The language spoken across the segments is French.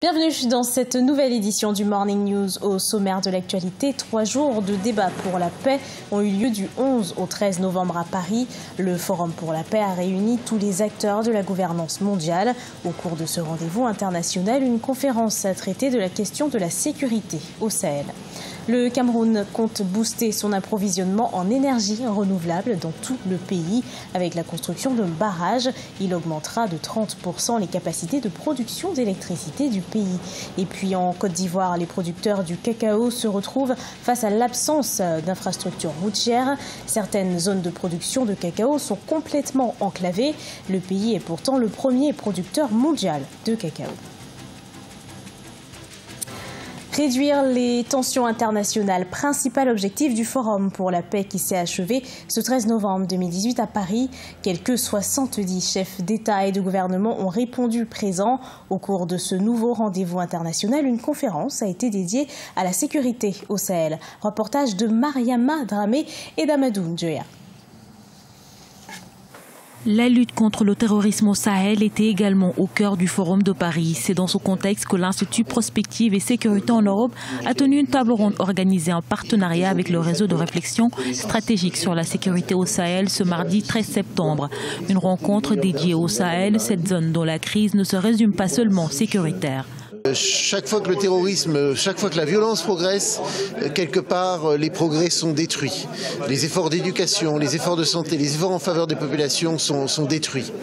Bienvenue dans cette nouvelle édition du Morning News. Au sommaire de l'actualité, 3 jours de débat pour la paix ont eu lieu du 11 au 13 novembre à Paris. Le Forum pour la paix a réuni tous les acteurs de la gouvernance mondiale. Au cours de ce rendez-vous international, une conférence a traité de la question de la sécurité au Sahel. Le Cameroun compte booster son approvisionnement en énergie renouvelable dans tout le pays. Avec la construction d'un barrage, il augmentera de 30% les capacités de production d'électricité du pays. Et puis en Côte d'Ivoire, les producteurs du cacao se retrouvent face à l'absence d'infrastructures routières. Certaines zones de production de cacao sont complètement enclavées. Le pays est pourtant le premier producteur mondial de cacao. Réduire les tensions internationales, principal objectif du Forum pour la paix qui s'est achevé ce 13 novembre 2018 à Paris. Quelques 70 chefs d'État et de gouvernement ont répondu présents. Au cours de ce nouveau rendez-vous international, une conférence a été dédiée à la sécurité au Sahel. Reportage de Mariama Dramé et d'Amadou Ndjoya. La lutte contre le terrorisme au Sahel était également au cœur du Forum de Paris. C'est dans ce contexte que l'Institut Prospective et Sécurité en Europe a tenu une table ronde organisée en partenariat avec le réseau de réflexion stratégique sur la sécurité au Sahel ce mardi 13 septembre. Une rencontre dédiée au Sahel, cette zone dont la crise ne se résume pas seulement sécuritaire. Chaque fois que le terrorisme, chaque fois que la violence progresse, quelque part, les progrès sont détruits. Les efforts d'éducation, les efforts de santé, les efforts en faveur des populations sont détruits.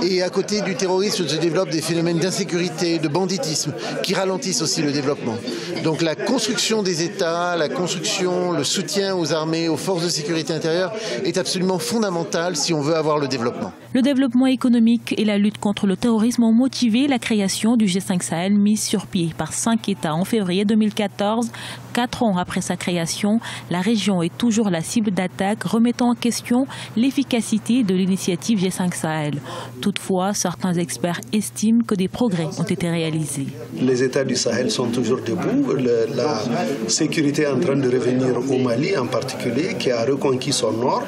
Et à côté du terrorisme se développent des phénomènes d'insécurité, de banditisme, qui ralentissent aussi le développement. Donc la construction des États, la construction, le soutien aux armées, aux forces de sécurité intérieure est absolument fondamental si on veut avoir le développement. Le développement économique et la lutte contre le terrorisme ont motivé la création du G5 Sahel mise sur pied par 5 États en février 2014. 4 ans après sa création, la région est toujours la cible d'attaques, remettant en question l'efficacité de l'initiative G5 Sahel. Toutefois, certains experts estiment que des progrès ont été réalisés. Les États du Sahel sont toujours debout. La sécurité est en train de revenir au Mali en particulier, qui a reconquis son nord.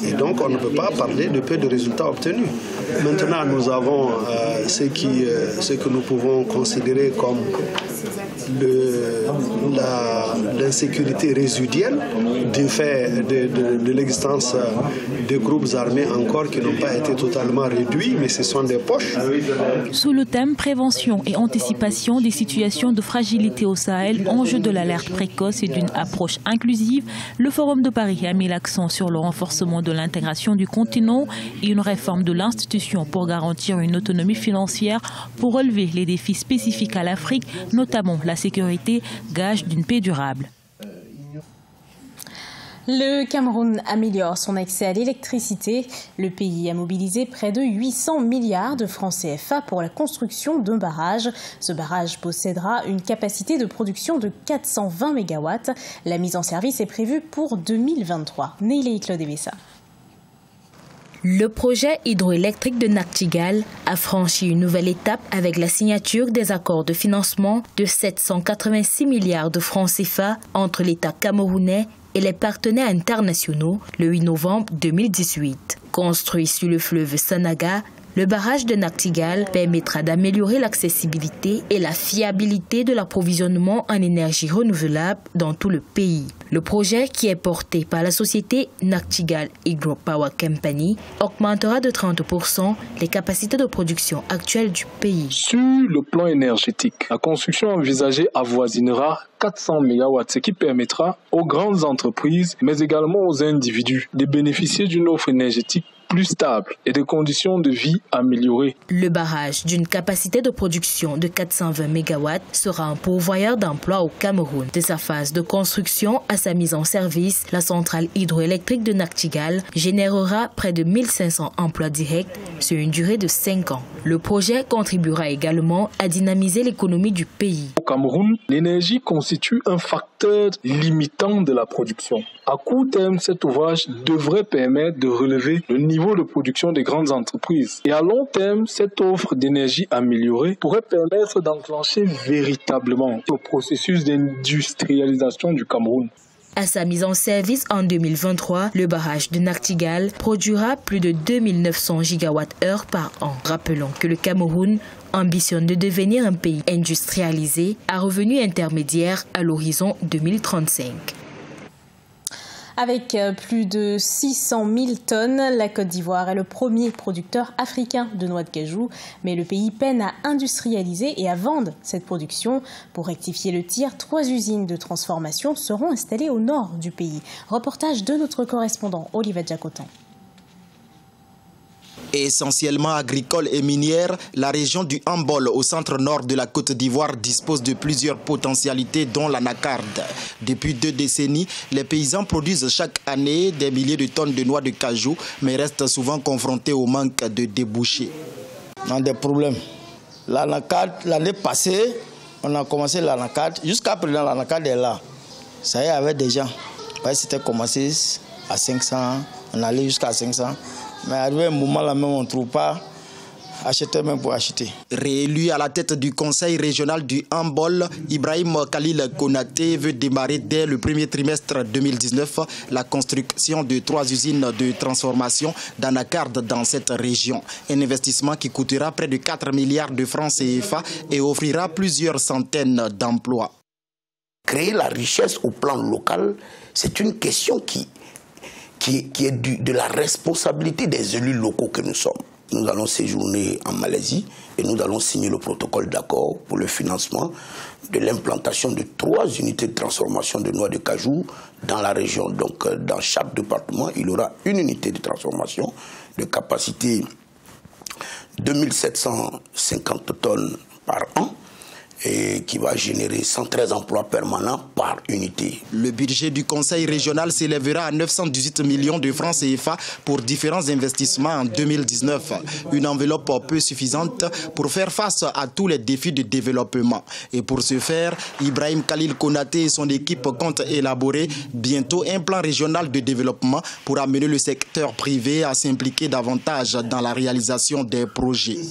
Et donc, on ne peut pas parler de peu de résultats obtenus. Maintenant, nous avons ce que nous pouvons considérer comme l'insécurité résiduelle du fait de l'existence de groupes armés encore qui n'ont pas été totalement réduits, mais ce sont des poches. Sous le thème prévention et anticipation des situations de fragilité au Sahel, enjeu de l'alerte précoce et d'une approche inclusive, le Forum de Paris a mis l'accent sur le renforcement de l'intégration du continent et une réforme de l'institution pour garantir une autonomie financière pour relever les défis spécifiques à l'Afrique, notamment la sécurité, gage d'une paix durable. Le Cameroun améliore son accès à l'électricité. Le pays a mobilisé près de 800 milliards de francs CFA pour la construction d'un barrage. Ce barrage possédera une capacité de production de 420 MW. La mise en service est prévue pour 2023. Neile Claude Ebessa. Le projet hydroélectrique de Nachtigal a franchi une nouvelle étape avec la signature des accords de financement de 786 milliards de francs CFA entre l'État camerounais et les partenaires internationaux le 8 novembre 2018. Construit sur le fleuve Sanaga, le barrage de Nachtigal permettra d'améliorer l'accessibilité et la fiabilité de l'approvisionnement en énergie renouvelable dans tout le pays. Le projet, qui est porté par la société Nachtigal Hydropower Company, augmentera de 30% les capacités de production actuelles du pays. Sur le plan énergétique, la construction envisagée avoisinera 400 MW, ce qui permettra aux grandes entreprises, mais également aux individus, de bénéficier d'une offre énergétique plus stable et de conditions de vie améliorées. Le barrage, d'une capacité de production de 420 MW, sera un pourvoyeur d'emplois au Cameroun. De sa phase de construction à sa mise en service, la centrale hydroélectrique de Nachtigal générera près de 1500 emplois directs sur une durée de 5 ans. Le projet contribuera également à dynamiser l'économie du pays. Au Cameroun, l'énergie constitue un facteur limitant de la production. À court terme, cet ouvrage devrait permettre de relever le niveau de production des grandes entreprises. Et à long terme, cette offre d'énergie améliorée pourrait permettre d'enclencher véritablement le processus d'industrialisation du Cameroun. À sa mise en service en 2023, le barrage de Nachtigal produira plus de 2900 gigawattheures par an. Rappelons que le Cameroun ambitionne de devenir un pays industrialisé à revenus intermédiaires à l'horizon 2035. Avec plus de 600 000 tonnes, la Côte d'Ivoire est le premier producteur africain de noix de cajou. Mais le pays peine à industrialiser et à vendre cette production. Pour rectifier le tir, 3 usines de transformation seront installées au nord du pays. Reportage de notre correspondant Olivier Jacotan. Essentiellement agricole et minière, la région du Hambol au centre-nord de la Côte d'Ivoire dispose de plusieurs potentialités dont l'anacarde. Depuis 2 décennies, les paysans produisent chaque année des milliers de tonnes de noix de cajou, mais restent souvent confrontés au manque de débouchés. On a des problèmes. L'anacarde, l'année passée, on a commencé l'anacarde. Jusqu'à présent, l'anacarde est là. Ça y est, avec des gens. C'était commencé à 500, on allait jusqu'à 500. Mais arrivé un moment là même, on ne trouve pas acheter même pour acheter. Réélu à la tête du conseil régional du Hambol, Ibrahim Khalil Konaté veut démarrer dès le premier trimestre 2019 la construction de 3 usines de transformation d'anacarde dans cette région. Un investissement qui coûtera près de 4 milliards de francs CFA et offrira plusieurs centaines d'emplois. Créer la richesse au plan local, c'est une question qui est de la responsabilité des élus locaux que nous sommes. Nous allons séjourner en Malaisie et nous allons signer le protocole d'accord pour le financement de l'implantation de 3 unités de transformation de noix de cajou dans la région. Donc dans chaque département, il y aura une unité de transformation de capacité 2750 tonnes par an, et qui va générer 113 emplois permanents par unité. Le budget du conseil régional s'élèvera à 918 millions de francs CFA pour différents investissements en 2019. Une enveloppe peu suffisante pour faire face à tous les défis de développement. Et pour ce faire, Ibrahim Khalil Konaté et son équipe comptent élaborer bientôt un plan régional de développement pour amener le secteur privé à s'impliquer davantage dans la réalisation des projets.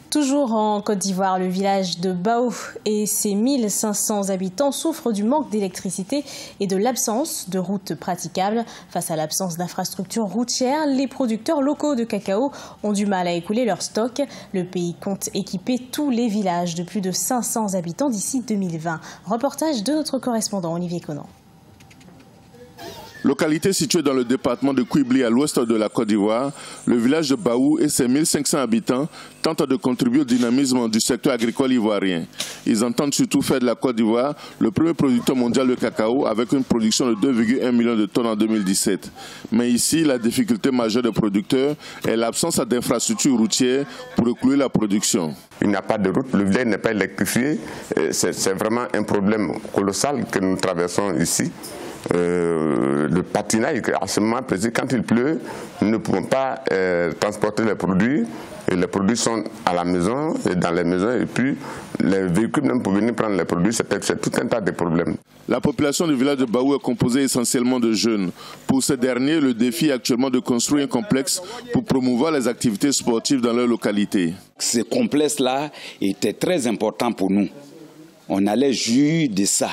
Toujours en Côte d'Ivoire, le village de Baou et ses 1500 habitants souffrent du manque d'électricité et de l'absence de routes praticables. Face à l'absence d'infrastructures routières, les producteurs locaux de cacao ont du mal à écouler leur stock. Le pays compte équiper tous les villages de plus de 500 habitants d'ici 2020. Reportage de notre correspondant Olivier Conan. Localité située dans le département de Kouibli à l'ouest de la Côte d'Ivoire, le village de Baou et ses 1500 habitants tentent de contribuer au dynamisme du secteur agricole ivoirien. Ils entendent surtout faire de la Côte d'Ivoire le premier producteur mondial de cacao avec une production de 2,1 millions de tonnes en 2017. Mais ici, la difficulté majeure des producteurs est l'absence d'infrastructures routières pour écouler la production. Il n'y a pas de route, le village n'est pas électrifié. C'est vraiment un problème colossal que nous traversons ici. Le patinage, à ce moment précis, quand il pleut, nous ne pouvons pas transporter les produits. Et les produits sont à la maison, et dans les maisons, et puis les véhicules même pour venir prendre les produits, c'est tout un tas de problèmes. La population du village de Baou est composée essentiellement de jeunes. Pour ces derniers, le défi est actuellement de construire un complexe pour promouvoir les activités sportives dans leur localité. Ce complexe-là était très important pour nous. On allait jouir de ça.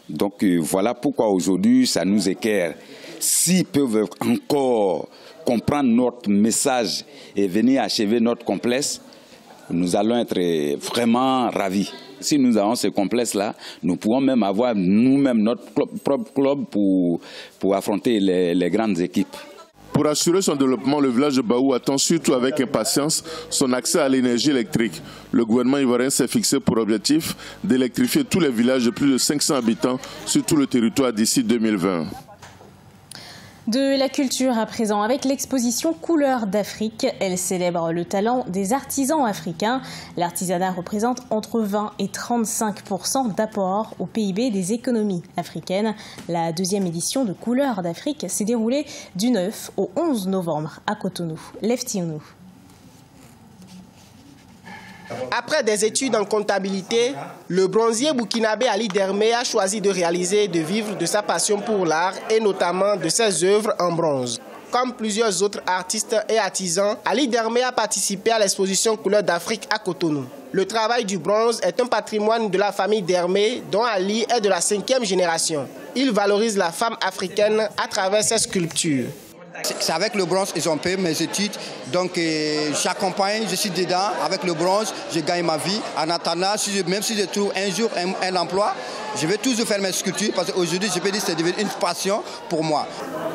Donc voilà pourquoi aujourd'hui ça nous équerre. S'ils peuvent encore comprendre notre message et venir achever notre complexe, nous allons être vraiment ravis. Si nous avons ce complexe-là, nous pourrons même avoir nous-mêmes notre propre club pour affronter les grandes équipes. Pour assurer son développement, le village de Baou attend surtout avec impatience son accès à l'énergie électrique. Le gouvernement ivoirien s'est fixé pour objectif d'électrifier tous les villages de plus de 500 habitants sur tout le territoire d'ici 2020. De la culture à présent avec l'exposition Couleurs d'Afrique. Elle célèbre le talent des artisans africains. L'artisanat représente entre 20 et 35% d'apport au PIB des économies africaines. La 2e édition de Couleurs d'Afrique s'est déroulée du 9 au 11 novembre à Cotonou. Leftionou. Après des études en comptabilité, le bronzier burkinabé Ali Dermé a choisi de réaliser et de vivre de sa passion pour l'art et notamment de ses œuvres en bronze. Comme plusieurs autres artistes et artisans, Ali Dermé a participé à l'exposition Couleurs d'Afrique à Cotonou. Le travail du bronze est un patrimoine de la famille Dermé dont Ali est de la 5e génération. Il valorise la femme africaine à travers ses sculptures. C'est avec le bronze ils ont payé mes études, donc j'accompagne, je suis dedans, avec le bronze, je gagne ma vie. En attendant, même si je trouve un jour un emploi, je vais toujours faire mes sculptures parce qu'aujourd'hui, je peux dire que c'est devenu une passion pour moi.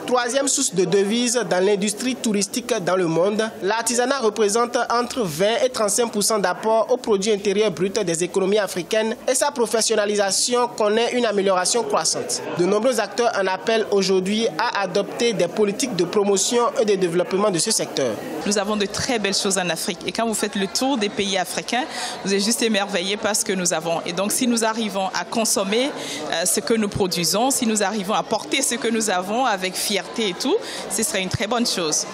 Troisième source de devises dans l'industrie touristique dans le monde, l'artisanat représente entre 20 et 35% d'apport au produit intérieur brut des économies africaines et sa professionnalisation connaît une amélioration croissante. De nombreux acteurs en appellent aujourd'hui à adopter des politiques de promotion et de développement de ce secteur. Nous avons de très belles choses en Afrique et quand vous faites le tour des pays africains, vous êtes juste émerveillés par ce que nous avons. Et donc si nous arrivons à consommer ce que nous produisons, si nous arrivons à porter ce que nous avons avec fierté et tout, ce serait une très bonne chose.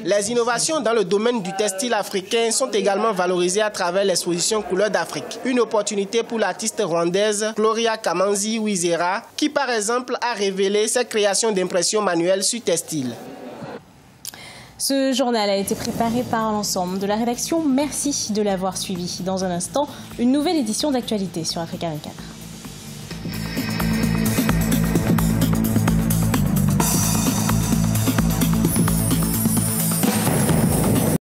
Les innovations dans le domaine du textile africain sont également valorisées à travers l'exposition Couleurs d'Afrique. Une opportunité pour l'artiste rwandaise Gloria Kamanzi Wizera qui par exemple a révélé ses créations d'impression manuelle sur textile. Ce journal a été préparé par l'ensemble de la rédaction. Merci de l'avoir suivi. Dans un instant, une nouvelle édition d'actualité sur Africa 24.